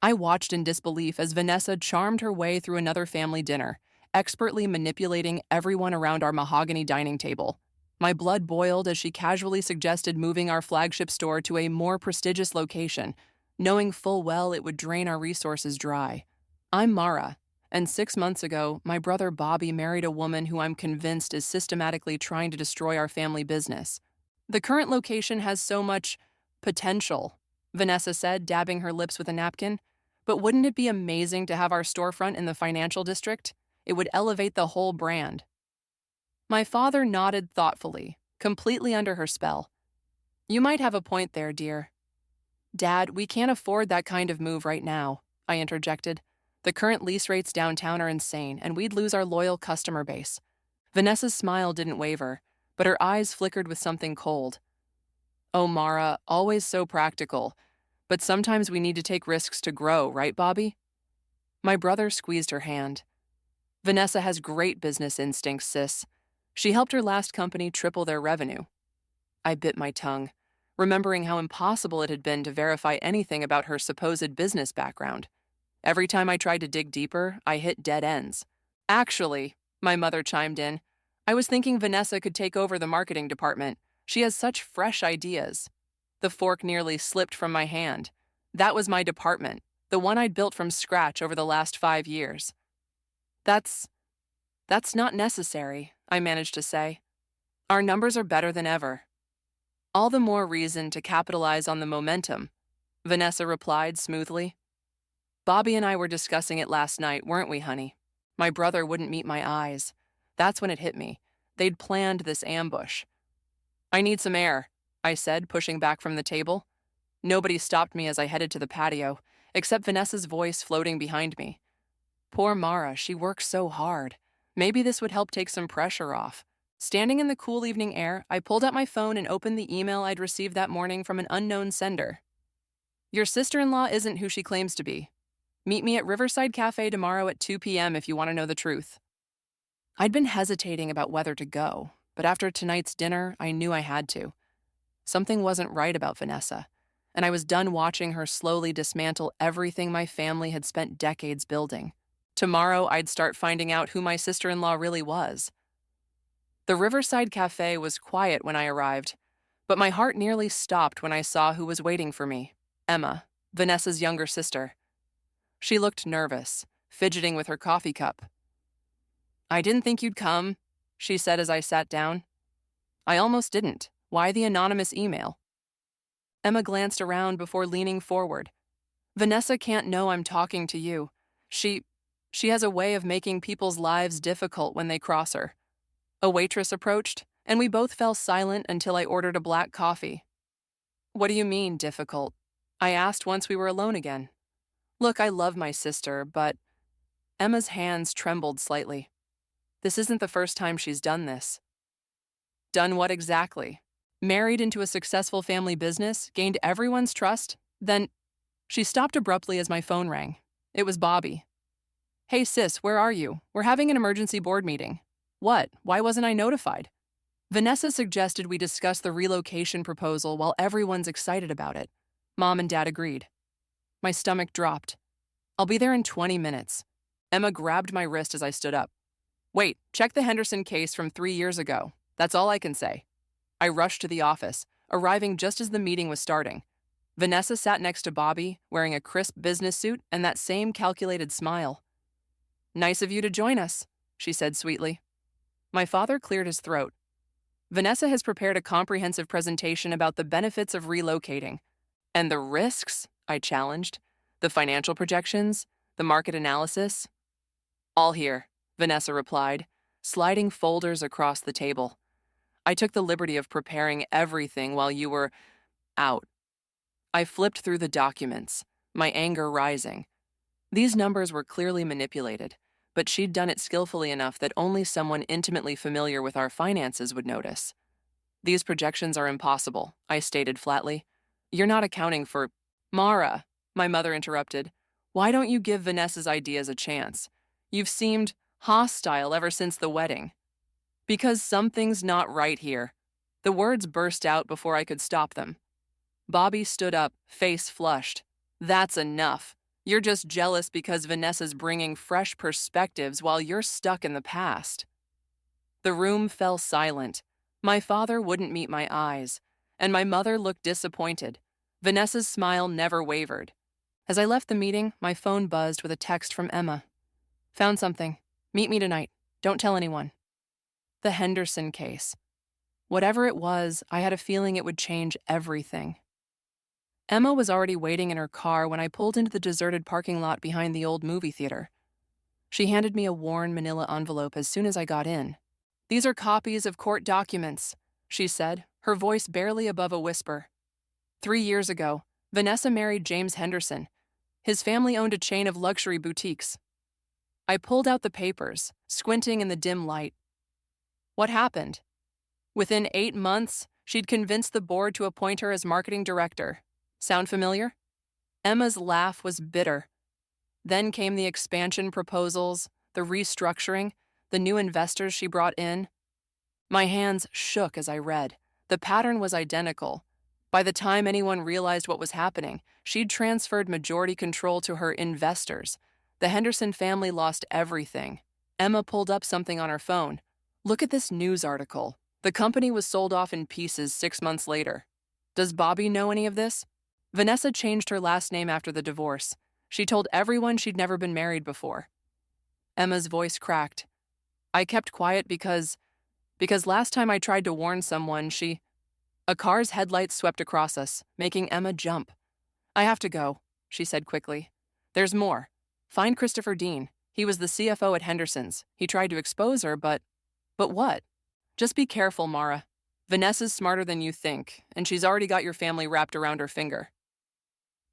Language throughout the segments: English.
I watched in disbelief as Vanessa charmed her way through another family dinner, expertly manipulating everyone around our mahogany dining table. My blood boiled as she casually suggested moving our flagship store to a more prestigious location, knowing full well it would drain our resources dry. I'm Mara, and 6 months ago, my brother Bobby married a woman who I'm convinced is systematically trying to destroy our family business. The current location has so much potential, Vanessa said, dabbing her lips with a napkin. But wouldn't it be amazing to have our storefront in the financial district? It would elevate the whole brand. My father nodded thoughtfully, completely under her spell. You might have a point there, dear. Dad, we can't afford that kind of move right now, I interjected. The current lease rates downtown are insane, and we'd lose our loyal customer base. Vanessa's smile didn't waver, but her eyes flickered with something cold. Oh, Mara, always so practical. But sometimes we need to take risks to grow, right, Bobby? My brother squeezed her hand. Vanessa has great business instincts, sis. She helped her last company triple their revenue. I bit my tongue, remembering how impossible it had been to verify anything about her supposed business background. Every time I tried to dig deeper, I hit dead ends. Actually, my mother chimed in, I was thinking Vanessa could take over the marketing department. She has such fresh ideas. The fork nearly slipped from my hand. That was my department, the one I'd built from scratch over the last 5 years. That's not necessary, I managed to say. Our numbers are better than ever. All the more reason to capitalize on the momentum, Vanessa replied smoothly. Bobby and I were discussing it last night, weren't we, honey? My brother wouldn't meet my eyes. That's when it hit me. They'd planned this ambush. I need some air, I said, pushing back from the table. Nobody stopped me as I headed to the patio, except Vanessa's voice floating behind me. Poor Mara, she works so hard. Maybe this would help take some pressure off. Standing in the cool evening air, I pulled out my phone and opened the email I'd received that morning from an unknown sender. Your sister-in-law isn't who she claims to be. Meet me at Riverside Cafe tomorrow at 2 p.m. if you want to know the truth. I'd been hesitating about whether to go, but after tonight's dinner, I knew I had to. Something wasn't right about Vanessa, and I was done watching her slowly dismantle everything my family had spent decades building. Tomorrow, I'd start finding out who my sister-in-law really was. The Riverside Cafe was quiet when I arrived, but my heart nearly stopped when I saw who was waiting for me, Emma, Vanessa's younger sister. She looked nervous, fidgeting with her coffee cup. I didn't think you'd come, she said as I sat down. I almost didn't. Why the anonymous email? Emma glanced around before leaning forward. Vanessa can't know I'm talking to you. She has a way of making people's lives difficult when they cross her. A waitress approached, and we both fell silent until I ordered a black coffee. What do you mean, difficult? I asked once we were alone again. Look, I love my sister, but... Emma's hands trembled slightly. This isn't the first time she's done this. Done what exactly? Married into a successful family business, gained everyone's trust, then... She stopped abruptly as my phone rang. It was Bobby. Hey sis, where are you? We're having an emergency board meeting. What? Why wasn't I notified? Vanessa suggested we discuss the relocation proposal while everyone's excited about it. Mom and Dad agreed. My stomach dropped. I'll be there in 20 minutes. Emma grabbed my wrist as I stood up. Wait, check the Henderson case from 3 years ago. That's all I can say. I rushed to the office, arriving just as the meeting was starting. Vanessa sat next to Bobby, wearing a crisp business suit and that same calculated smile. Nice of you to join us, she said sweetly. My father cleared his throat. Vanessa has prepared a comprehensive presentation about the benefits of relocating. And the risks, I challenged. The financial projections, the market analysis. All here, Vanessa replied, sliding folders across the table. I took the liberty of preparing everything while you were out. I flipped through the documents, my anger rising. These numbers were clearly manipulated, but she'd done it skillfully enough that only someone intimately familiar with our finances would notice. These projections are impossible, I stated flatly. You're not accounting for... Mara, my mother interrupted. Why don't you give Vanessa's ideas a chance? You've seemed hostile ever since the wedding. Because something's not right here. The words burst out before I could stop them. Bobby stood up, face flushed. That's enough. You're just jealous because Vanessa's bringing fresh perspectives while you're stuck in the past. The room fell silent. My father wouldn't meet my eyes, and my mother looked disappointed. Vanessa's smile never wavered. As I left the meeting, my phone buzzed with a text from Emma. Found something. Meet me tonight. Don't tell anyone. The Henderson case. Whatever it was, I had a feeling it would change everything. Emma was already waiting in her car when I pulled into the deserted parking lot behind the old movie theater. She handed me a worn manila envelope as soon as I got in. These are copies of court documents, she said, her voice barely above a whisper. 3 years ago, Vanessa married James Henderson. His family owned a chain of luxury boutiques. I pulled out the papers, squinting in the dim light. What happened? Within 8 months, she'd convinced the board to appoint her as marketing director. Sound familiar? Emma's laugh was bitter. Then came the expansion proposals, the restructuring, the new investors she brought in. My hands shook as I read. The pattern was identical. By the time anyone realized what was happening, she'd transferred majority control to her investors. The Henderson family lost everything. Emma pulled up something on her phone. Look at this news article. The company was sold off in pieces 6 months later. Does Bobby know any of this? Vanessa changed her last name after the divorce. She told everyone she'd never been married before. Emma's voice cracked. I kept quiet because last time I tried to warn someone, A car's headlights swept across us, making Emma jump. I have to go, she said quickly. There's more. Find Christopher Dean. He was the CFO at Henderson's. He tried to expose her, but what? Just be careful, Mara. Vanessa's smarter than you think, and she's already got your family wrapped around her finger.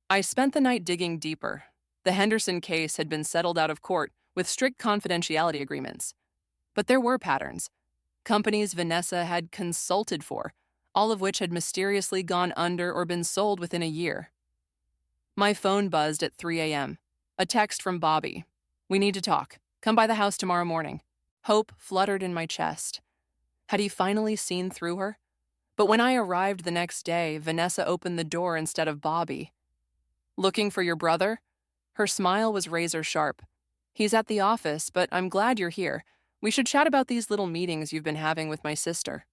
I spent the night digging deeper. The Henderson case had been settled out of court with strict confidentiality agreements. But there were patterns. Companies Vanessa had consulted for, all of which had mysteriously gone under or been sold within a year. My phone buzzed at 3 a.m. A text from Bobby. We need to talk. Come by the house tomorrow morning. Hope fluttered in my chest. Had he finally seen through her? But when I arrived the next day, Vanessa opened the door instead of Bobby. Looking for your brother? Her smile was razor sharp. He's at the office, but I'm glad you're here. We should chat about these little meetings you've been having with my sister.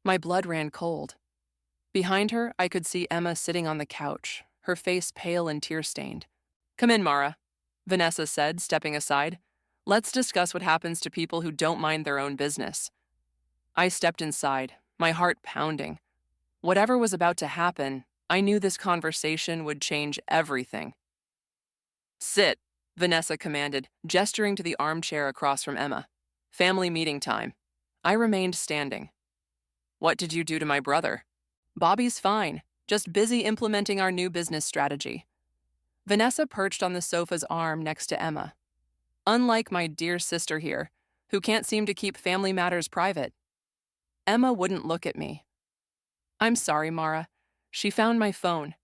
My blood ran cold. Behind her, I could see Emma sitting on the couch, her face pale and tear-stained. Come in, Mara, Vanessa said, stepping aside. Let's discuss what happens to people who don't mind their own business. I stepped inside, my heart pounding. Whatever was about to happen, I knew this conversation would change everything. Sit, Vanessa commanded, gesturing to the armchair across from Emma. Family meeting time. I remained standing. What did you do to my brother? Bobby's fine, just busy implementing our new business strategy. Vanessa perched on the sofa's arm next to Emma. Unlike my dear sister here, who can't seem to keep family matters private. Emma wouldn't look at me. I'm sorry, Mara. She found my phone.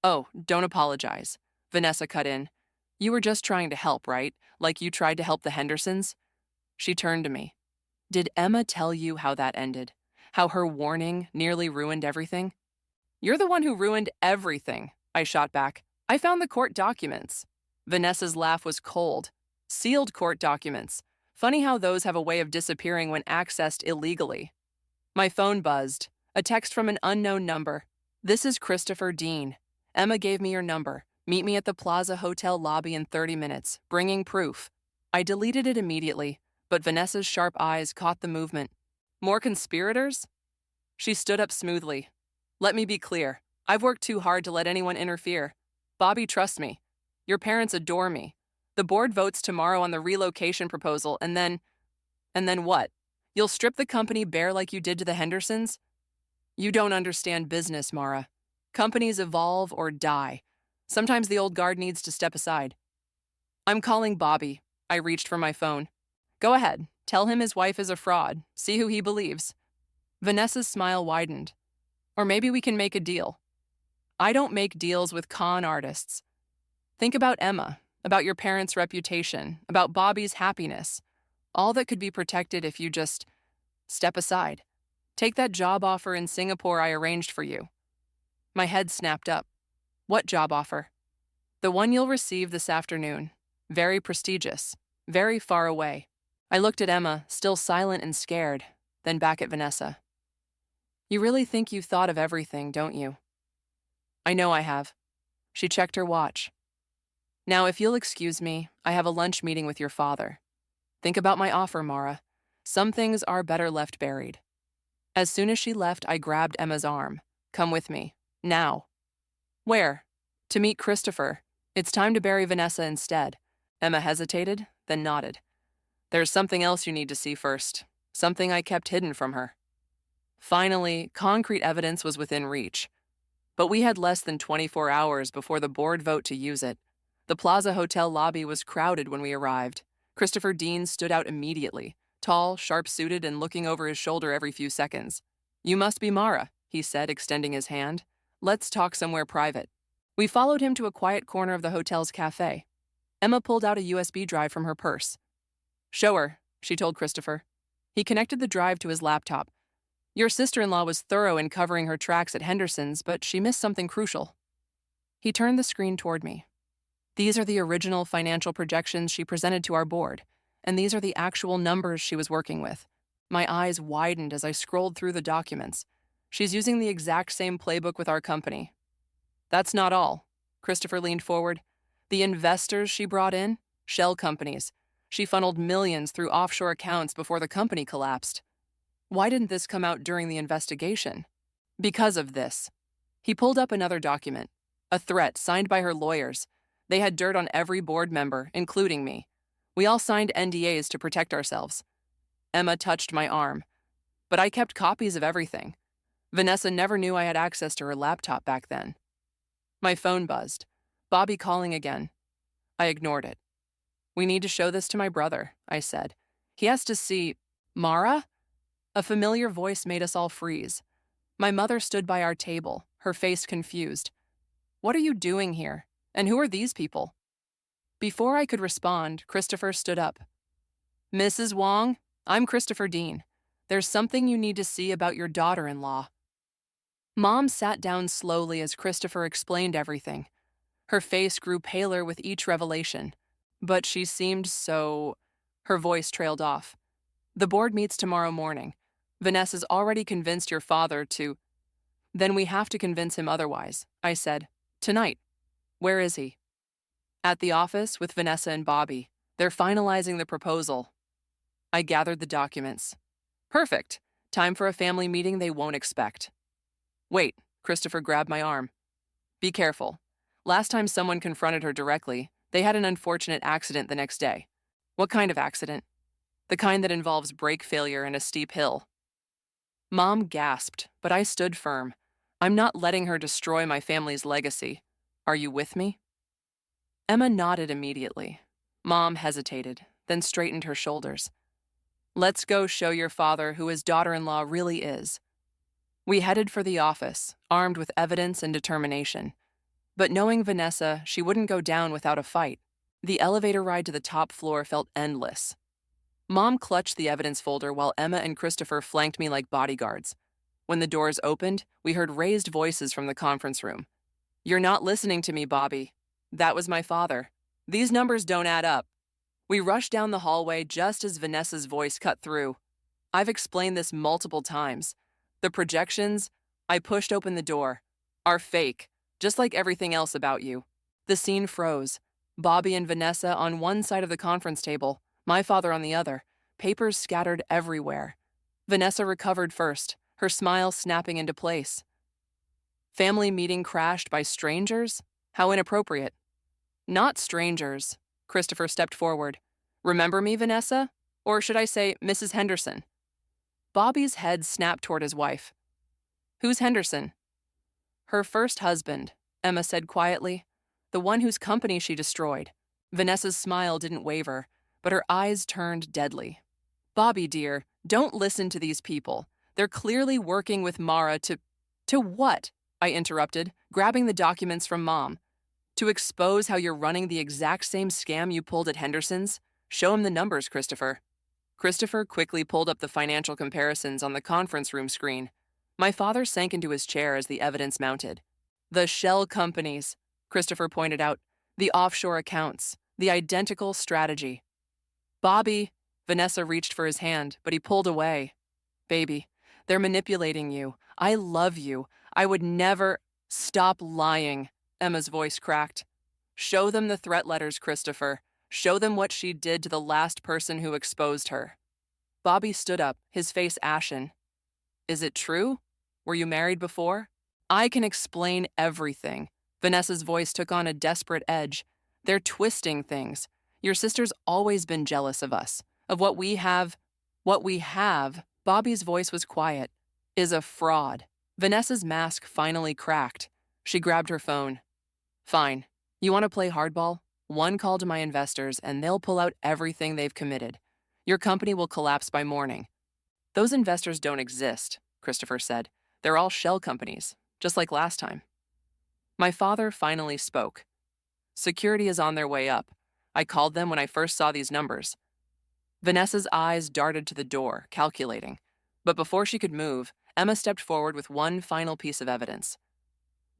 Oh, don't apologize, Vanessa cut in. You were just trying to help, right? Like you tried to help the Hendersons? She turned to me. Did Emma tell you how that ended? How her warning nearly ruined everything? You're the one who ruined everything, I shot back. I found the court documents. Vanessa's laugh was cold. Sealed court documents. Funny how those have a way of disappearing when accessed illegally. My phone buzzed. A text from an unknown number. This is Christopher Dean. Emma gave me your number. Meet me at the Plaza Hotel lobby in 30 minutes, bringing proof. I deleted it immediately, but Vanessa's sharp eyes caught the movement. More conspirators? She stood up smoothly. Let me be clear. I've worked too hard to let anyone interfere. Bobby trusts me. Your parents adore me. The board votes tomorrow on the relocation proposal, and then what? You'll strip the company bare like you did to the Hendersons? You don't understand business, Mara. Companies evolve or die. Sometimes the old guard needs to step aside. I'm calling Bobby. I reached for my phone. Go ahead. Tell him his wife is a fraud. See who he believes. Vanessa's smile widened. Or maybe we can make a deal. I don't make deals with con artists. Think about Emma, about your parents' reputation, about Bobby's happiness. All that could be protected if you just step aside. Take that job offer in Singapore I arranged for you. My head snapped up. What job offer? The one you'll receive this afternoon. Very prestigious. Very far away. I looked at Emma, still silent and scared, then back at Vanessa. You really think you've thought of everything, don't you? I know I have. She checked her watch. Now, if you'll excuse me, I have a lunch meeting with your father. Think about my offer, Mara. Some things are better left buried. As soon as she left, I grabbed Emma's arm. Come with me. Now. Where? To meet Christopher. It's time to bury Vanessa instead. Emma hesitated, then nodded. There's something else you need to see first. Something I kept hidden from her. Finally, concrete evidence was within reach. But we had less than 24 hours before the board vote to use it. The Plaza Hotel lobby was crowded when we arrived. Christopher Dean stood out immediately, tall, sharp-suited, and looking over his shoulder every few seconds. You must be Mara, he said, extending his hand. Let's talk somewhere private. We followed him to a quiet corner of the hotel's cafe. Emma pulled out a USB drive from her purse. Show her, she told Christopher. He connected the drive to his laptop. Your sister-in-law was thorough in covering her tracks at Henderson's, but she missed something crucial. He turned the screen toward me. These are the original financial projections she presented to our board, and these are the actual numbers she was working with. My eyes widened as I scrolled through the documents. She's using the exact same playbook with our company. That's not all. Christopher leaned forward. The investors she brought in? Shell companies. She funneled millions through offshore accounts before the company collapsed. Why didn't this come out during the investigation? Because of this. He pulled up another document, a threat signed by her lawyers. They had dirt on every board member, including me. We all signed NDAs to protect ourselves. Emma touched my arm. But I kept copies of everything. Vanessa never knew I had access to her laptop back then. My phone buzzed. Bobby calling again. I ignored it. We need to show this to my brother, I said. He has to see... Mara? A familiar voice made us all freeze. My mother stood by our table, her face confused. What are you doing here? And who are these people? Before I could respond, Christopher stood up. Mrs. Wong, I'm Christopher Dean. There's something you need to see about your daughter-in-law. Mom sat down slowly as Christopher explained everything. Her face grew paler with each revelation, but she seemed so... Her voice trailed off. The board meets tomorrow morning. Vanessa's already convinced your father to... Then we have to convince him otherwise, I said. Tonight. Where is he? At the office with Vanessa and Bobby. They're finalizing the proposal. I gathered the documents. Perfect. Time for a family meeting they won't expect. Wait, Christopher grabbed my arm. Be careful. Last time someone confronted her directly, they had an unfortunate accident the next day. What kind of accident? The kind that involves brake failure and a steep hill. Mom gasped, but I stood firm. I'm not letting her destroy my family's legacy. Are you with me? Emma nodded immediately. Mom hesitated, then straightened her shoulders. Let's go show your father who his daughter-in-law really is. We headed for the office, armed with evidence and determination. But knowing Vanessa, she wouldn't go down without a fight. The elevator ride to the top floor felt endless. Mom clutched the evidence folder while Emma and Christopher flanked me like bodyguards. When the doors opened, we heard raised voices from the conference room. You're not listening to me, Bobby. That was my father. These numbers don't add up. We rushed down the hallway just as Vanessa's voice cut through. I've explained this multiple times. The projections, I pushed open the door, are fake, just like everything else about you. The scene froze. Bobby and Vanessa on one side of the conference table, my father on the other, papers scattered everywhere. Vanessa recovered first, her smile snapping into place. Family meeting crashed by strangers? How inappropriate. Not strangers. Christopher stepped forward. Remember me, Vanessa? Or should I say, Mrs. Henderson? Bobby's head snapped toward his wife. Who's Henderson? Her first husband, Emma said quietly. The one whose company she destroyed. Vanessa's smile didn't waver, but her eyes turned deadly. Bobby, dear, don't listen to these people. They're clearly working with Mara to... To what? I interrupted, grabbing the documents from Mom. To expose how you're running the exact same scam you pulled at Henderson's? Show him the numbers, Christopher. Christopher quickly pulled up the financial comparisons on the conference room screen. My father sank into his chair as the evidence mounted. The shell companies, Christopher pointed out. The offshore accounts, the identical strategy. Bobby, Vanessa reached for his hand, but he pulled away. Baby, they're manipulating you. I love you. I would never. Stop lying, Emma's voice cracked. Show them the threat letters, Christopher. Show them what she did to the last person who exposed her. Bobby stood up, his face ashen. Is it true? Were you married before? I can explain everything. Vanessa's voice took on a desperate edge. They're twisting things. Your sister's always been jealous of us, of what we have. What we have, Bobby's voice was quiet, is a fraud. Vanessa's mask finally cracked. She grabbed her phone. Fine. You want to play hardball? One call to my investors and they'll pull out everything they've committed. Your company will collapse by morning. Those investors don't exist, Christopher said. They're all shell companies, just like last time. My father finally spoke. Security is on their way up. I called them when I first saw these numbers. Vanessa's eyes darted to the door, calculating. But before she could move, Emma stepped forward with one final piece of evidence.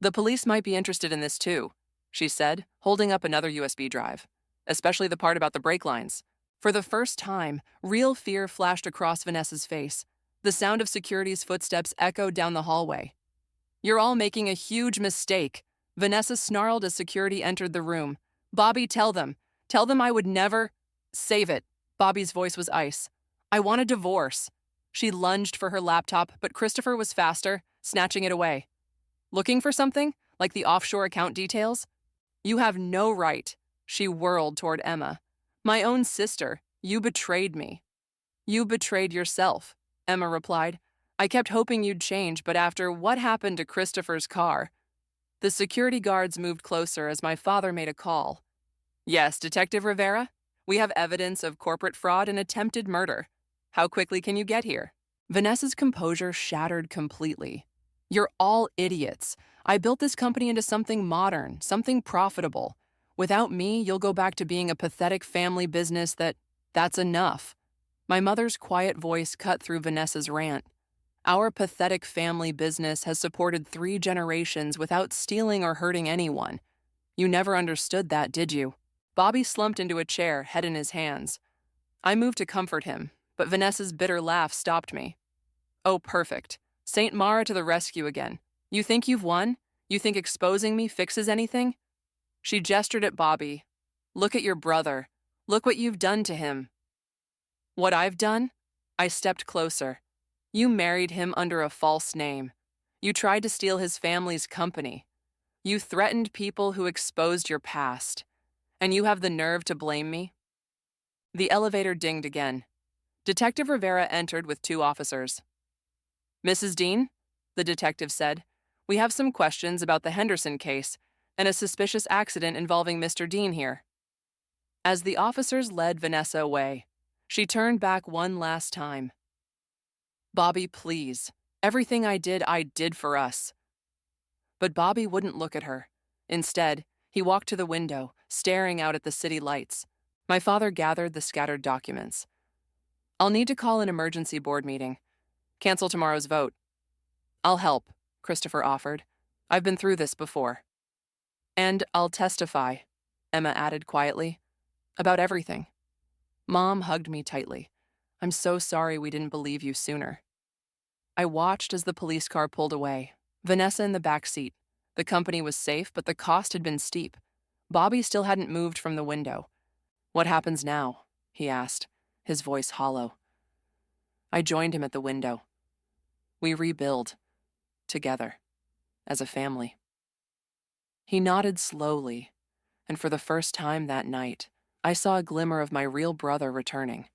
The police might be interested in this too, she said, holding up another USB drive, especially the part about the brake lines. For the first time, real fear flashed across Vanessa's face. The sound of security's footsteps echoed down the hallway. You're all making a huge mistake, Vanessa snarled as security entered the room. Bobby, tell them. Tell them I would never. Save it. Bobby's voice was ice. I want a divorce. She lunged for her laptop, but Christopher was faster, snatching it away. Looking for something? Like the offshore account details? You have no right. She whirled toward Emma. My own sister, you betrayed me. You betrayed yourself, Emma replied. I kept hoping you'd change, but after what happened to Christopher's car. The security guards moved closer as my father made a call. Yes, Detective Rivera? We have evidence of corporate fraud and attempted murder. How quickly can you get here? Vanessa's composure shattered completely. You're all idiots. I built this company into something modern, something profitable. Without me, you'll go back to being a pathetic family business that's enough. My mother's quiet voice cut through Vanessa's rant. Our pathetic family business has supported 3 generations without stealing or hurting anyone. You never understood that, did you? Bobby slumped into a chair, head in his hands. I moved to comfort him, but Vanessa's bitter laugh stopped me. Oh, perfect. Saint Mara to the rescue again. You think you've won? You think exposing me fixes anything? She gestured at Bobby. Look at your brother. Look what you've done to him. What I've done? I stepped closer. You married him under a false name. You tried to steal his family's company. You threatened people who exposed your past. And you have the nerve to blame me? The elevator dinged again. Detective Rivera entered with 2 officers. Mrs. Dean, the detective said, we have some questions about the Henderson case and a suspicious accident involving Mr. Dean here. As the officers led Vanessa away, she turned back one last time. Bobby, please. Everything I did for us. But Bobby wouldn't look at her. Instead, he walked to the window, staring out at the city lights. My father gathered the scattered documents. I'll need to call an emergency board meeting. Cancel tomorrow's vote. I'll help, Christopher offered. I've been through this before. And I'll testify, Emma added quietly, about everything. Mom hugged me tightly. I'm so sorry we didn't believe you sooner. I watched as the police car pulled away, Vanessa in the back seat. The company was safe, but the cost had been steep. Bobby still hadn't moved from the window. What happens now? He asked, his voice hollow. I joined him at the window. We rebuild, together, as a family. He nodded slowly, and for the first time that night, I saw a glimmer of my real brother returning.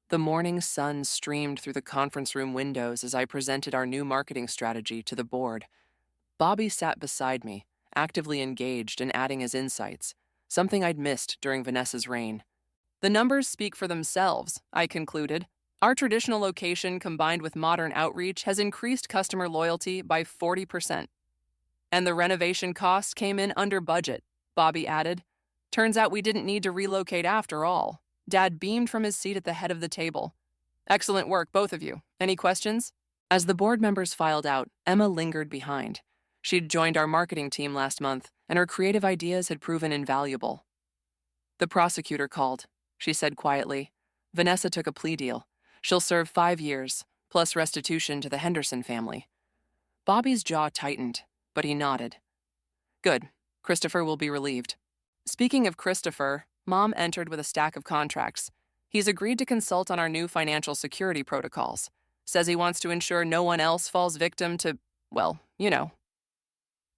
The morning sun streamed through the conference room windows as I presented our new marketing strategy to the board. Bobby sat beside me, actively engaged and adding his insights, something I'd missed during Vanessa's reign. The numbers speak for themselves, I concluded. Our traditional location combined with modern outreach has increased customer loyalty by 40%. And the renovation costs came in under budget, Bobby added. Turns out we didn't need to relocate after all. Dad beamed from his seat at the head of the table. Excellent work, both of you. Any questions? As the board members filed out, Emma lingered behind. She'd joined our marketing team last month, and her creative ideas had proven invaluable. The prosecutor called, she said quietly. Vanessa took a plea deal. She'll serve 5 years, plus restitution to the Henderson family. Bobby's jaw tightened, but he nodded. Good. Christopher will be relieved. Speaking of Christopher, Mom entered with a stack of contracts. He's agreed to consult on our new financial security protocols. Says he wants to ensure no one else falls victim to, well, you know.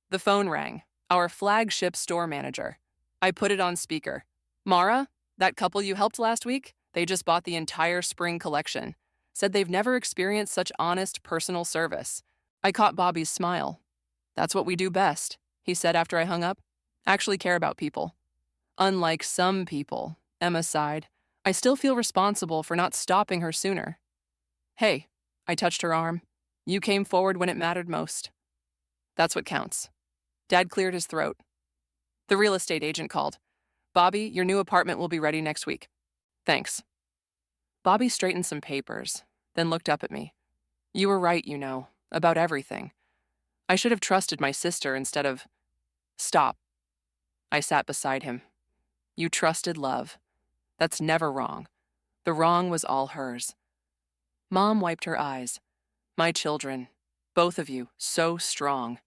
The phone rang. Our flagship store manager. I put it on speaker. Mara, that couple you helped last week? They just bought the entire spring collection. Said they've never experienced such honest, personal service. I caught Bobby's smile. That's what we do best, he said after I hung up. Actually care about people. Unlike some people, Emma sighed. I still feel responsible for not stopping her sooner. Hey, I touched her arm. You came forward when it mattered most. That's what counts. Dad cleared his throat. The real estate agent called. Bobby, your new apartment will be ready next week. Thanks. Bobby straightened some papers, then looked up at me. You were right, about everything. I should have trusted my sister instead of... Stop. I sat beside him. You trusted love. That's never wrong. The wrong was all hers. Mom wiped her eyes. My children, both of you, so strong.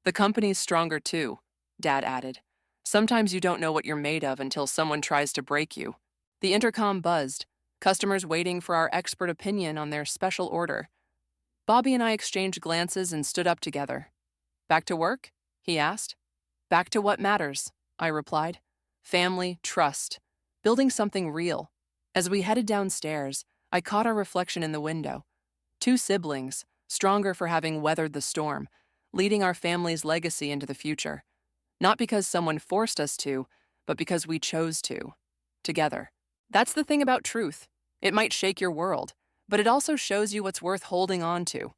The company's stronger too, Dad added. Sometimes you don't know what you're made of until someone tries to break you. The intercom buzzed, customers waiting for our expert opinion on their special order. Bobby and I exchanged glances and stood up together. Back to work? He asked. Back to what matters, I replied. Family, trust, building something real. As we headed downstairs, I caught our reflection in the window. 2 siblings, stronger for having weathered the storm, leading our family's legacy into the future. Not because someone forced us to, but because we chose to. Together. That's the thing about truth. It might shake your world, but it also shows you what's worth holding on to.